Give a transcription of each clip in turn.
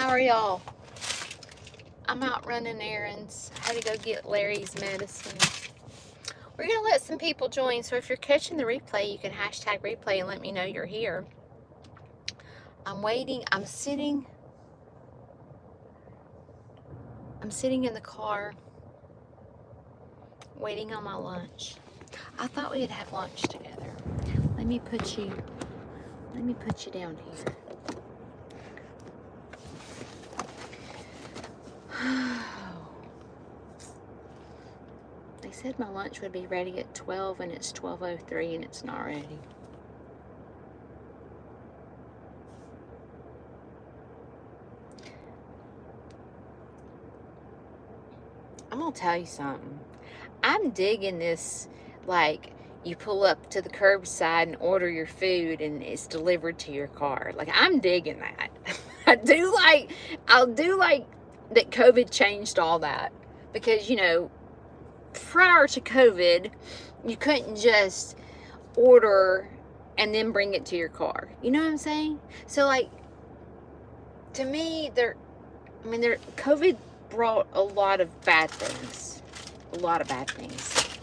How are y'all? I'm out running errands. I had to go get Larry's medicine. We're going to let some people join, so if you're catching the replay, you can hashtag replay and let me know you're here. I'm waiting. I'm sitting in the car waiting on my lunch. I thought we'd have lunch together. Let me put you down here. They said my lunch would be ready at 12 and it's 12:03 and it's not ready. I'm gonna tell you something. I'm digging this, like, you pull up to the curbside and order your food and it's delivered to your car. Like, I'm digging that. I'll do like that COVID changed all that. Because, you know, prior to COVID, you couldn't just order and then bring it to your car. You know what I'm saying? So, like, to me, COVID brought a lot of bad things. A lot of bad things.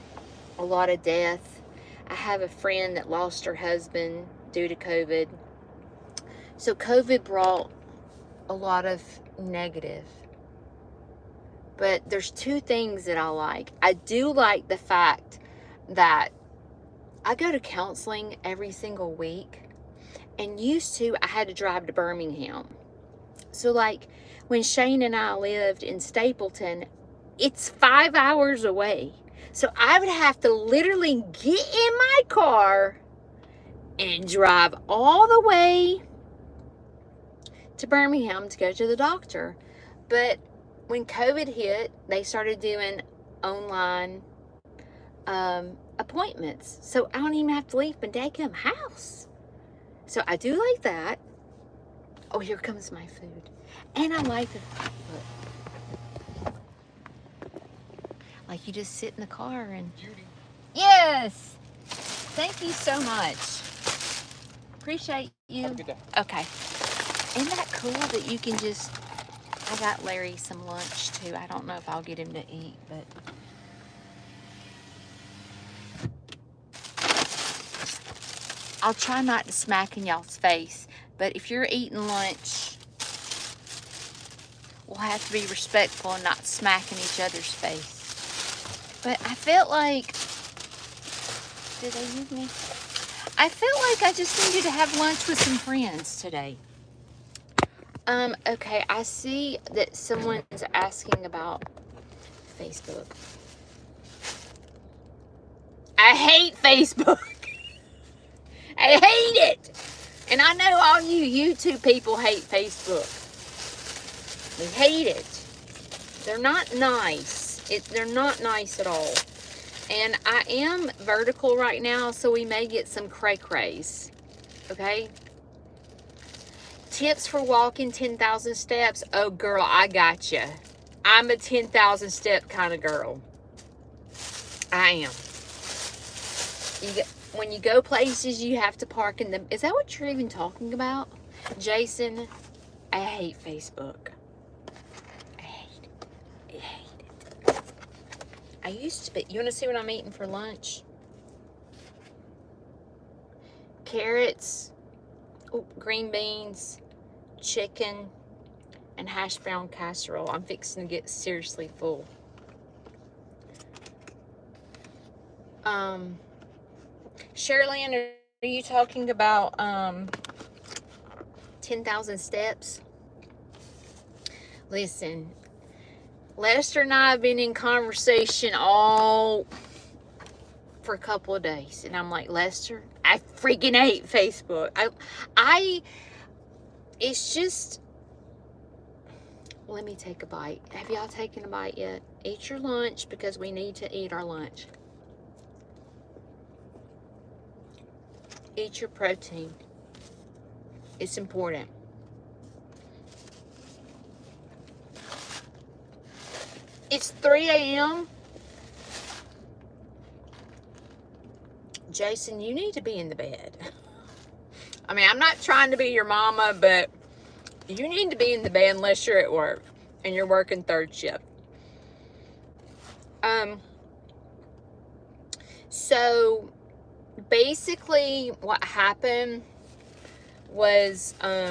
A lot of death. I have a friend that lost her husband due to COVID. So COVID brought a lot of negative. But there's two things that I like. I do like the fact that I go to counseling every single week. And used to, I had to drive to Birmingham. So, like, when Shane and I lived in Stapleton, it's 5 hours away. So I would have to literally get in my car and drive all the way to Birmingham to go to the doctor. But when COVID hit, they started doing online appointments. So I don't even have to leave my dadgum house. So I do like that. Oh, here comes my food. And I like it. Like, you just sit in the car and... Judy. Yes! Thank you so much. Appreciate you. Have a good day. Okay. Isn't that cool that you can just... I got Larry some lunch, too. I don't know if I'll get him to eat, but... I'll try not to smack in y'all's face, but if you're eating lunch, we'll have to be respectful and not smack in each other's face. But I felt like, did they use me? I felt like I just needed to have lunch with some friends today. Okay, I see that someone's asking about Facebook. I hate Facebook. I hate it. And I know all you YouTube people hate Facebook. We hate it. They're not nice. They're not nice at all. And I am vertical right now, so we may get some cray-crays. Okay? Tips for walking 10,000 steps. Oh, girl, I got you. I'm a 10,000 step kind of girl. I am. When you go places, you have to park in them. Is that what you're even talking about? Jason, I hate Facebook. I used to be. You want to see what I'm eating for lunch? Carrots, green beans, chicken, and hash brown casserole. I'm fixing to get seriously full. Sherilyn, are you talking about 10,000 steps? Listen, Lester and I have been in conversation all for a couple of days. And I'm like, Lester, I freaking hate Facebook. It's just, let me take a bite. Have y'all taken a bite yet? Eat your lunch because we need to eat our lunch. Eat your protein. It's important. It's 3 a.m. Jason, you need to be in the bed. I mean, I'm not trying to be your mama, but You need to be in the bed unless you're at work and you're working third shift. So basically what happened was, how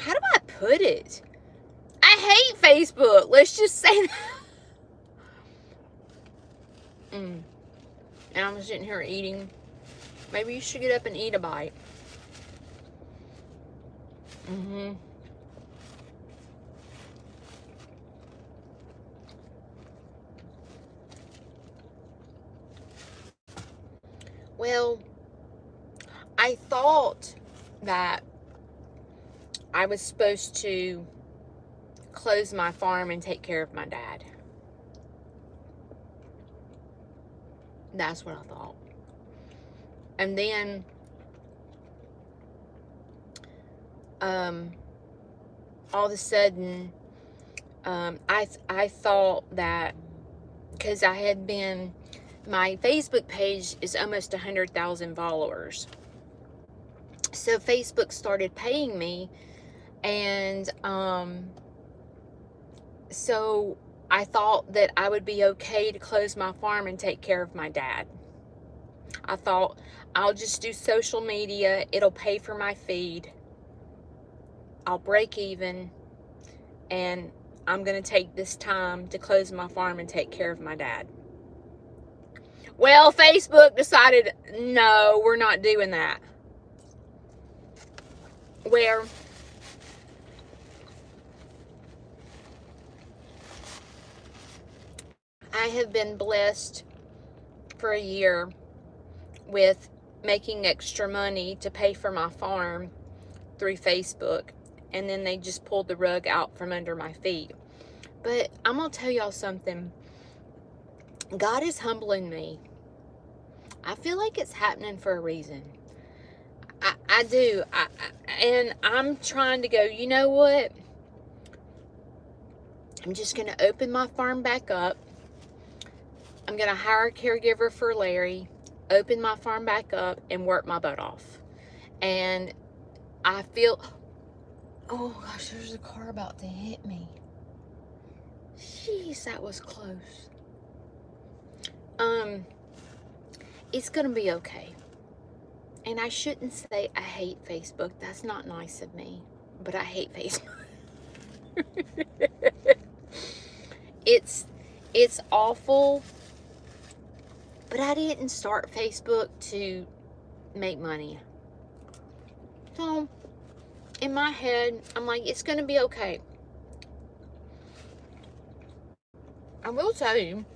do I put it? I hate Facebook. Let's just say that. And I'm sitting here eating. Maybe you should get up and eat a bite. Well, I thought that I was supposed to close my farm and take care of my dad. That's what I thought. And then all of a sudden, I thought that because I had been, my Facebook page is almost 100,000 followers. So Facebook started paying me, and so I thought that I would be okay to close my farm and take care of my dad. I thought, I'll just do social media, it'll pay for my feed, I'll break even, and I'm gonna take this time to close my farm and take care of my dad. Well, Facebook decided, no, we're not doing that. Where I have been blessed for a year with making extra money to pay for my farm through Facebook, and then they just pulled the rug out from under my feet. But I'm gonna tell y'all something. God is humbling me. I feel like it's happening for a reason. I do. And I'm trying to go, you know what? I'm just going to open my farm back up. I'm going to hire a caregiver for Larry, open my farm back up, and work my butt off. And I feel, oh gosh, there's a car about to hit me. Jeez, that was close. It's going to be okay. And I shouldn't say I hate Facebook. That's not nice of me. But I hate Facebook. It's awful. But I didn't start Facebook to make money. So, in my head, I'm like, it's going to be okay. I will tell you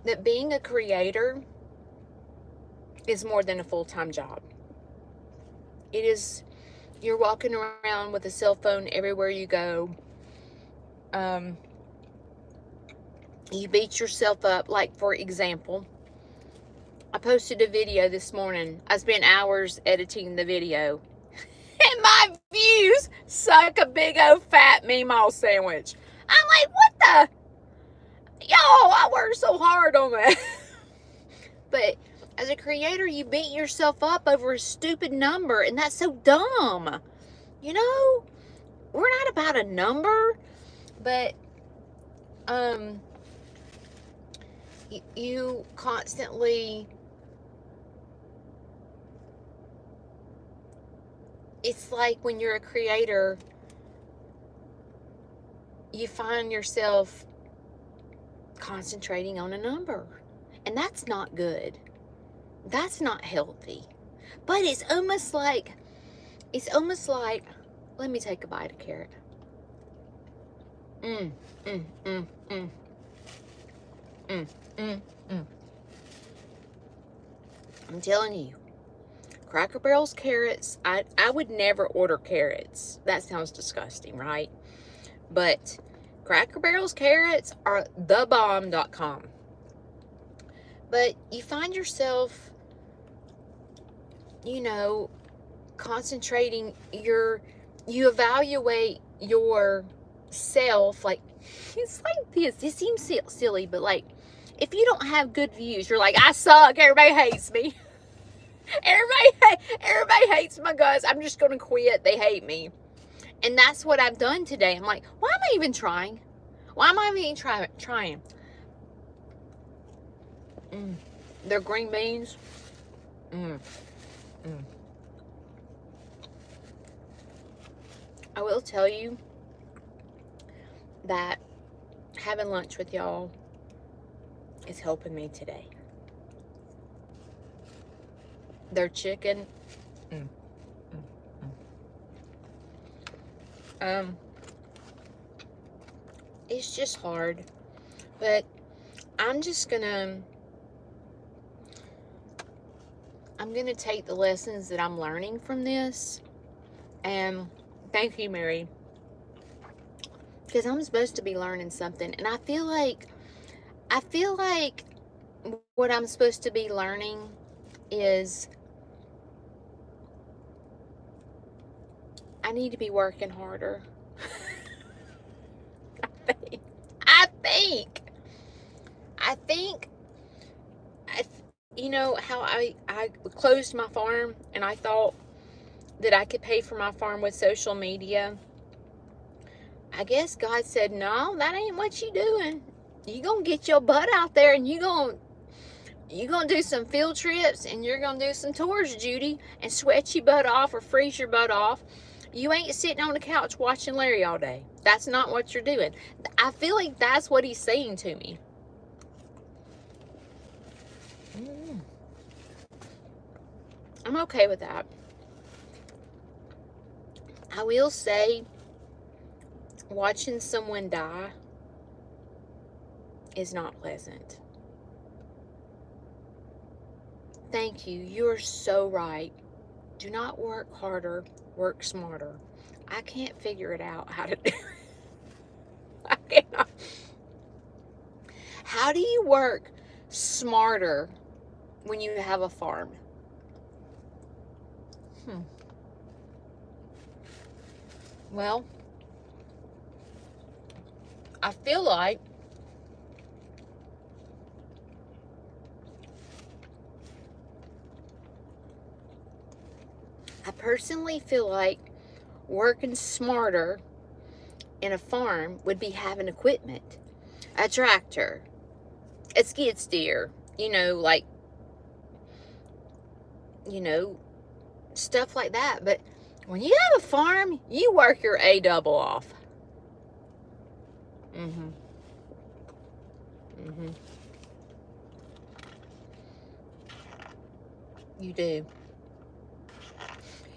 that being a creator is more than a full-time job. It is, you're walking around with a cell phone everywhere you go. You beat yourself up. Like, for example, I posted a video this morning. I spent hours editing the video. And my views suck a big old fat meatball sandwich. I'm like, what the? Y'all, I worked so hard on that. But as a creator, you beat yourself up over a stupid number, and that's so dumb. You know, we're not about a number, but you constantly, it's like when you're a creator, you find yourself concentrating on a number, and that's not good. That's not healthy. But it's almost like, let me take a bite of carrot. I'm telling you, Cracker Barrel's carrots, I would never order carrots. That sounds disgusting, right? But Cracker Barrel's carrots are thebomb.com. But you find yourself, you know, concentrating you evaluate yourself, like, it's like this. It seems silly, but like, if you don't have good views, you're like, I suck, everybody hates me. Everybody hates my guts. I'm just going to quit. They hate me. And that's what I've done today. I'm like, why am I even trying? Why am I even trying? They're green beans. I will tell you that having lunch with y'all is helping me today. Their chicken. It's just hard, but I'm gonna take the lessons that I'm learning from this, and thank you, Mary, because I'm supposed to be learning something, and I feel like what I'm supposed to be learning is I need to be working harder. I think, you know, how I closed my farm and I thought that I could pay for my farm with social media. I guess God said, no, that ain't what you doing. You gonna get your butt out there and you gonna do some field trips and you're gonna do some tours, Judy, and sweat your butt off or freeze your butt off. You ain't sitting on the couch watching Larry all day. That's not what you're doing. I feel like that's what he's saying to me. I'm okay with that. I will say, watching someone die is not pleasant. Thank you. You're so right. Do not work harder, work smarter. I can't figure it out how to do it. I cannot. How do you work smarter when you have a farm? Well, I feel like I personally feel like working smarter in a farm would be having equipment, a tractor, a skid steer, like, stuff like that. But when you have a farm, you work your A double off. You do.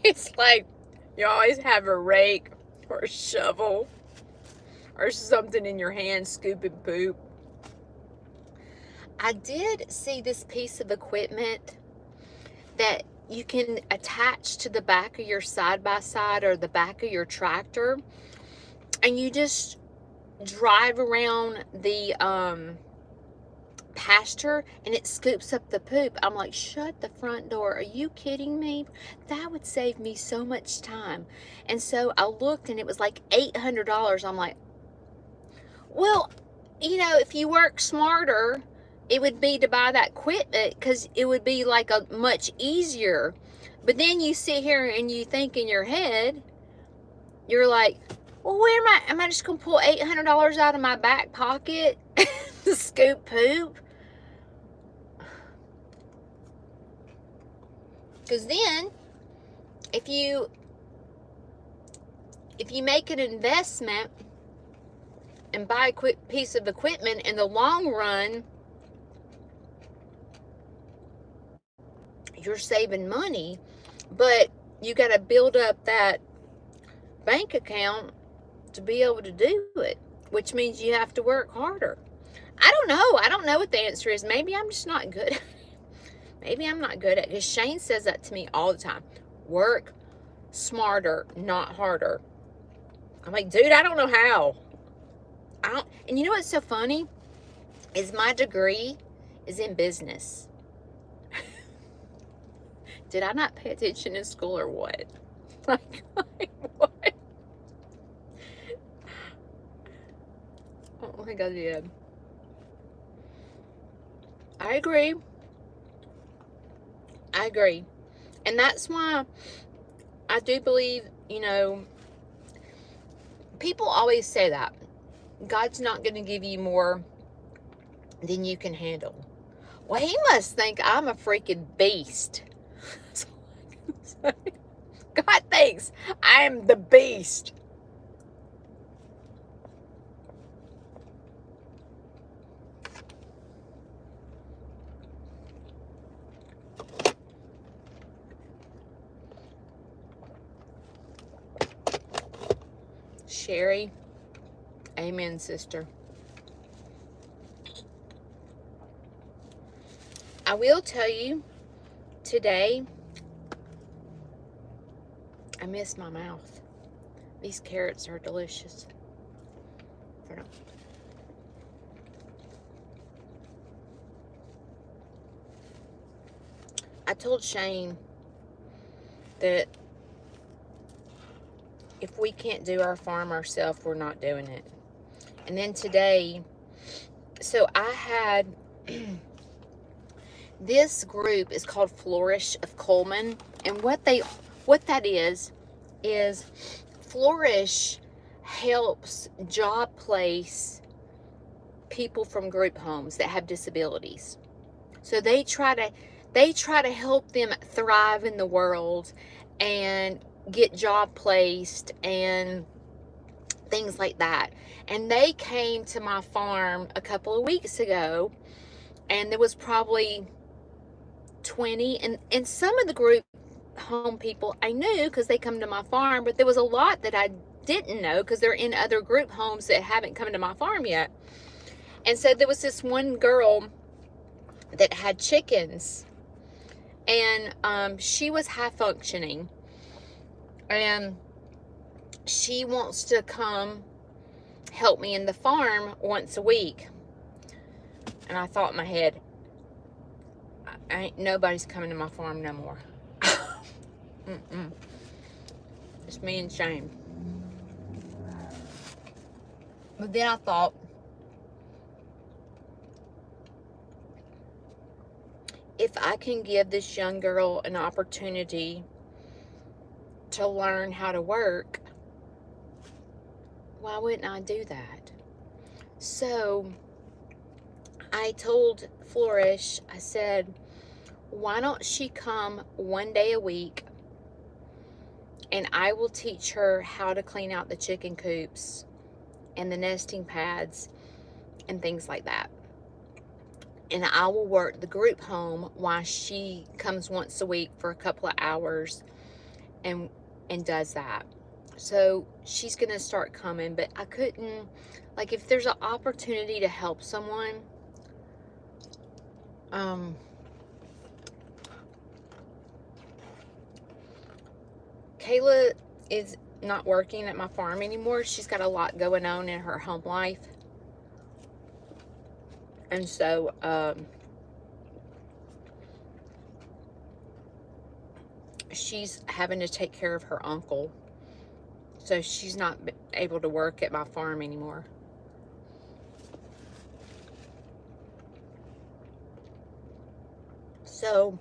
It's like you always have a rake or a shovel or something in your hand scooping poop. I did see this piece of equipment that you can attach to the back of your side-by-side or the back of your tractor, and you just drive around the pasture and it scoops up the poop. I'm like, shut the front door. Are you kidding me? That would save me so much time. And so I looked and it was like $800. I'm like, well, if you work smarter, it would be to buy that equipment because it would be like a much easier. But then you sit here and you think in your head, you're like, well, where am I just going to pull $800 out of my back pocket to scoop poop? Because then, if you make an investment and buy a quick piece of equipment, in the long run, you're saving money, but you got to build up that bank account to be able to do it, which means you have to work harder. I don't know what the answer is. Maybe I'm just not good at it. Maybe I'm not good at it, because Shane says that to me all the time. Work smarter, not harder. I'm like, dude, I don't know how. And you know what's so funny? Is my degree is in business. Did I not pay attention in school or what? Like what? Oh, I think I did. I agree. I agree. And that's why I do believe, people always say that God's not going to give you more than you can handle. Well, he must think I'm a freaking beast. That's all I can say. God thinks I am the beast. Sherry, amen, sister. I will tell you, today, I miss my mouth. These carrots are delicious. I told Shane that if we can't do our farm ourselves, we're not doing it. And then today, so I had, this group is called Flourish of Cullman. And what that is Flourish helps job place people from group homes that have disabilities. So they try to help them thrive in the world and get job placed and things like that. And they came to my farm a couple of weeks ago, and there was probably 20, and some of the group home people I knew because they come to my farm, but there was a lot that I didn't know because they're in other group homes that haven't come to my farm yet. And so there was this one girl that had chickens, and she was high functioning, and she wants to come help me in the farm once a week. And I thought in my head, ain't nobody's coming to my farm no more. It's me and Shane. But then I thought, if I can give this young girl an opportunity to learn how to work, why wouldn't I do that? So I told Flourish, I said, why don't she come one day a week, and I will teach her how to clean out the chicken coops and the nesting pads and things like that. And I will work the group home while she comes once a week for a couple of hours and does that. So she's going to start coming, but I couldn't, like, if there's an opportunity to help someone, Kayla is not working at my farm anymore. She's got a lot going on in her home life. And so, she's having to take care of her uncle. So she's not able to work at my farm anymore. So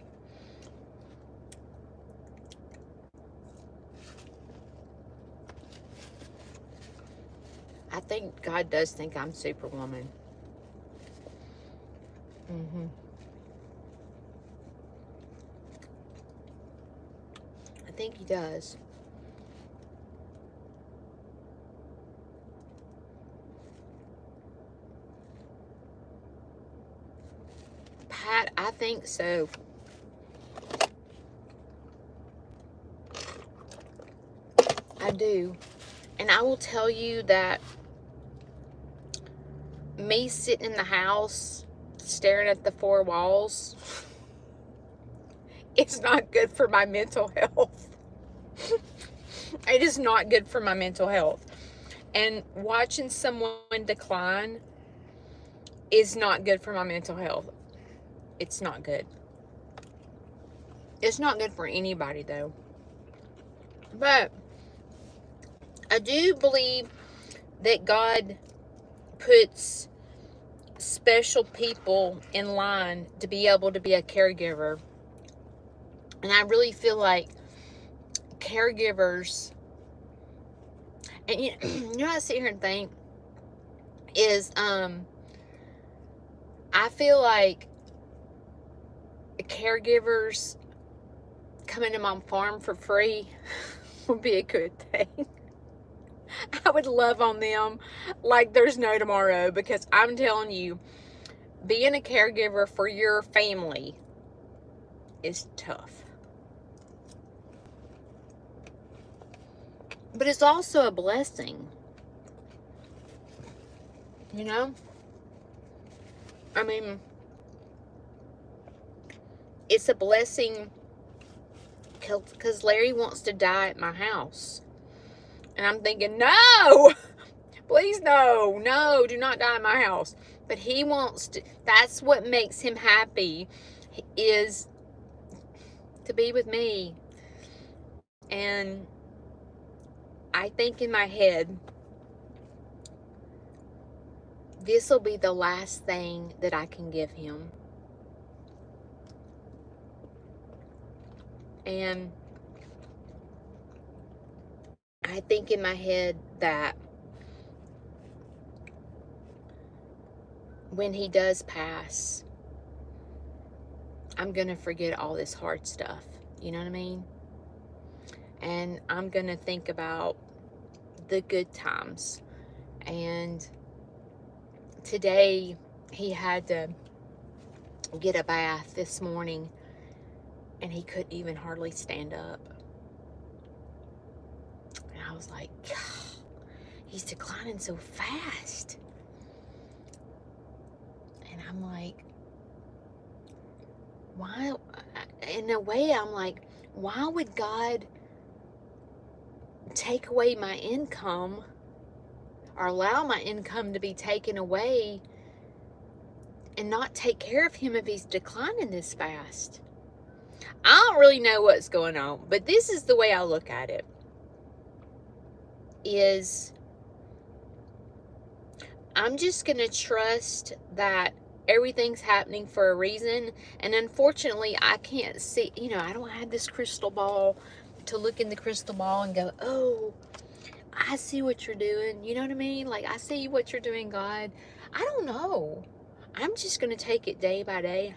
I think God does think I'm Superwoman. I think he does. Pat, I think so. I do. And I will tell you that me sitting in the house staring at the four walls, it's not good for my mental health. It is not good for my mental health. And watching someone decline is not good for my mental health. It's not good. It's not good for anybody, though. But I do believe that God puts special people in line to be able to be a caregiver. And I really feel like caregivers, and you know, I sit here and think is, I feel like caregivers coming to my farm for free would be a good thing. I would love on them like there's no tomorrow, because I'm telling you, being a caregiver for your family is tough. But it's also a blessing. You know? I mean, it's a blessing because Larry wants to die at my house. And I'm thinking, no! Please, no. No, do not die at my house. But he wants to, that's what makes him happy, is to be with me. And I think in my head, this will be the last thing that I can give him. And I think in my head that when he does pass, I'm going to forget all this hard stuff. You know what I mean? And I'm going to think about the good times. And today he had to get a bath this morning, and he couldn't even hardly stand up. And I was like, God, he's declining so fast. And I'm like, why? In a way, I'm like, why would God take away my income, or allow my income to be taken away, and not take care of him if he's declining this fast? I don't really know what's going on, but this is the way I look at it. Is I'm just going to trust that everything's happening for a reason. And unfortunately, I can't see, you know, I don't have this crystal ball to look in the crystal ball and go, oh, I see what you're doing. You know what I mean? Like, I see what you're doing, God. I don't know. I'm just going to take it day by day.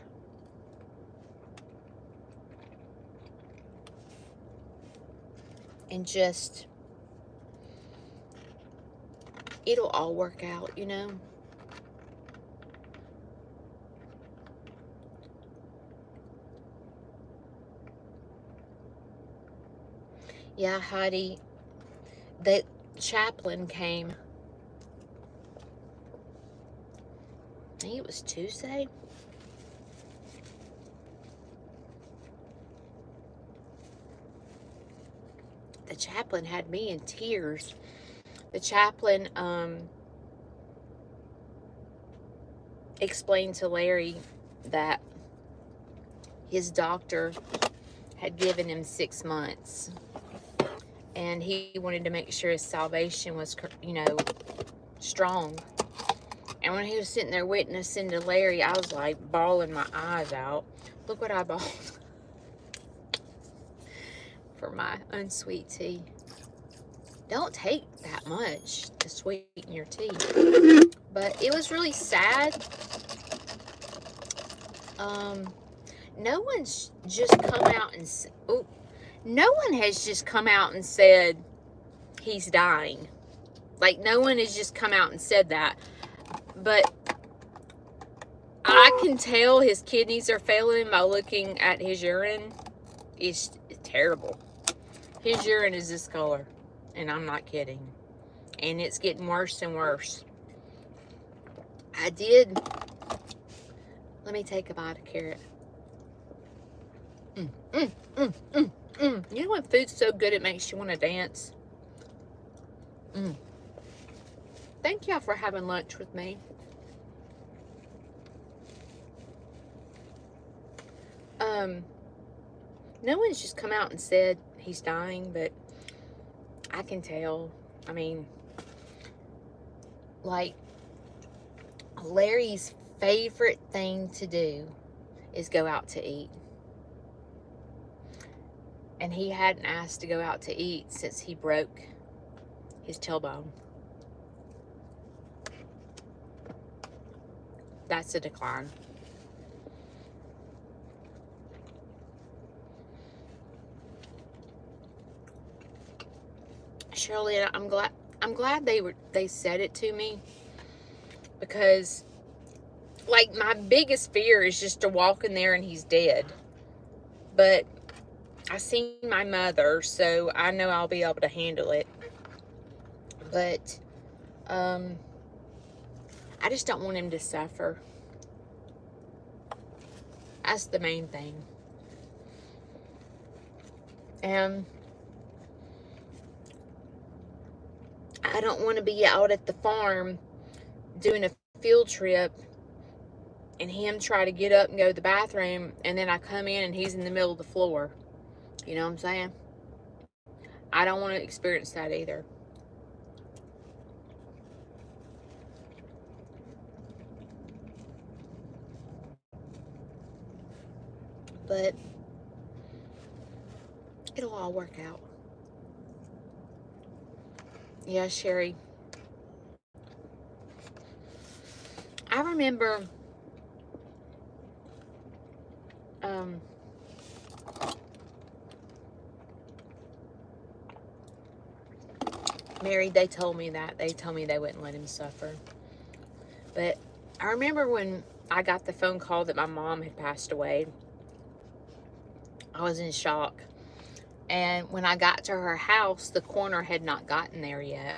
And just, it'll all work out, you know? Yeah, Heidi, the chaplain came. I think it was Tuesday. The chaplain had me in tears. The chaplain explained to Larry that his doctor had given him 6 months, and he wanted to make sure his salvation was, you know, strong. And when he was sitting there witnessing to Larry, I was like bawling my eyes out. Look what I bought for my unsweet tea. Don't take that much to sweeten your tea. But it was really sad. No one's just come out and no one has just come out and said he's dying. Like, no one has just come out and said that. But I can tell his kidneys are failing by looking at his urine. It's terrible. His urine is this color. And I'm not kidding. And it's getting worse and worse. Let me take a bite of carrot. You know when food's so good it makes you want to dance? Thank y'all for having lunch with me. No one's just come out and said he's dying, but I can tell. I mean, like, Larry's favorite thing to do is go out to eat. And he hadn't asked to go out to eat since he broke his tailbone. That's a decline. Shirley, I'm glad they said it to me, because like my biggest fear is just to walk in there and he's dead. But I seen my mother, so I know I'll be able to handle it. But I just don't want him to suffer. That's the main thing. And I don't want to be out at the farm doing a field trip and him try to get up and go to the bathroom, and then I come in and he's in the middle of the floor. You know what I'm saying? I don't want to experience that either. But it'll all work out. Yeah, Sherry. I remember Mary, they told me that. They told me they wouldn't let him suffer. But I remember when I got the phone call that my mom had passed away, I was in shock. And when I got to her house, the coroner had not gotten there yet.